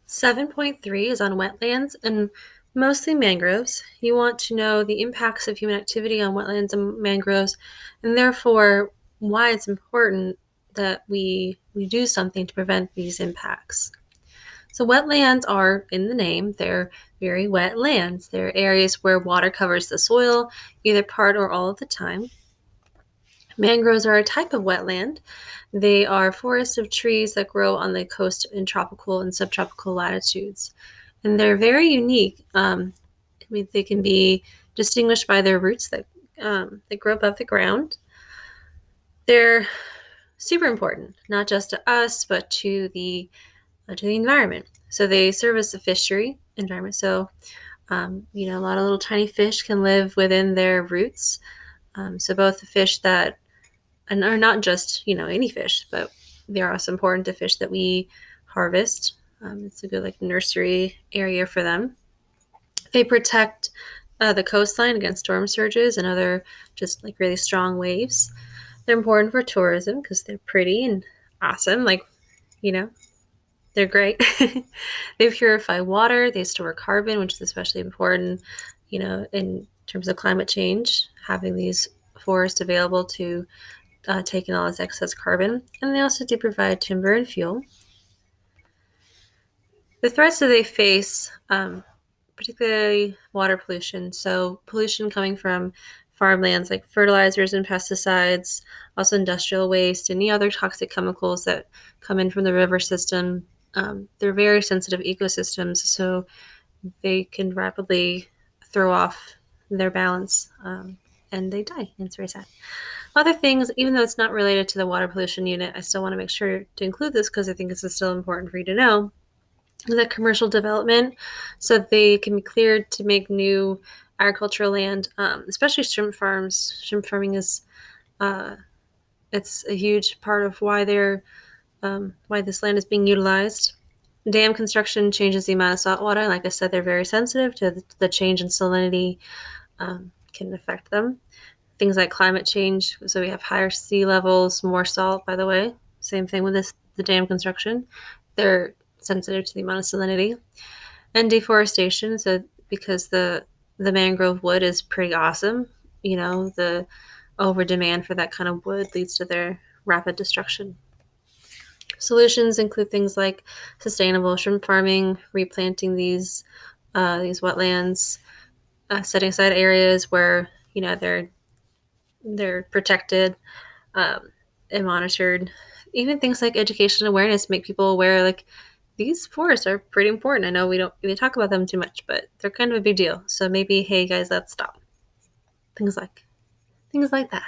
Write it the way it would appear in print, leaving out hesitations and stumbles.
7.3 is on wetlands and mostly mangroves. You want to know the impacts of human activity on wetlands and mangroves, and therefore why it's important that we do something to prevent these impacts. So wetlands are in the name. They're very wet lands. They're areas where water covers the soil, either part or all of the time. Mangroves are a type of wetland. They are forests of trees that grow on the coast in tropical and subtropical latitudes. And they're very unique. They can be distinguished by their roots that grow above the ground. They're super important, not just to us, but to the environment. So they serve as a fishery environment. So, a lot of little tiny fish can live within their roots. So both the fish that and are not just any fish, but they are also important to fish that we harvest. It's a good nursery area for them. They protect the coastline against storm surges and other just really strong waves. They're important for tourism because they're pretty and awesome. You know, they're great. They purify water. They store carbon, which is especially important, in terms of climate change, having these forests available to take in all this excess carbon. And they also do provide timber and fuel. The threats that they face, particularly water pollution. So pollution coming from farmlands like fertilizers and pesticides, also industrial waste, any other toxic chemicals that come in from the river system. They're very sensitive ecosystems, so they can rapidly throw off their balance and they die. It's very sad. Other things, even though it's not related to the water pollution unit, I still want to make sure to include this because I think this is still important for you to know. The commercial development, so they can be cleared to make new agricultural land, especially shrimp farms. Shrimp farming is it's a huge part of why why this land is being utilized. Dam construction changes the amount of salt water. Like I said, they're very sensitive to the change in salinity can affect them. Things like climate change. So we have higher sea levels, more salt, by the way. Same thing with the dam construction. They're sensitive to the amount of salinity. And deforestation. So because the mangrove wood is pretty awesome, the over demand for that kind of wood leads to their rapid destruction. Solutions include things like sustainable shrimp farming, replanting these wetlands, setting aside areas where they're protected and monitored. Even things like education and awareness make people aware these forests are pretty important. I know we don't really talk about them too much, but they're kind of a big deal. So maybe, hey guys, let's stop. Things like that.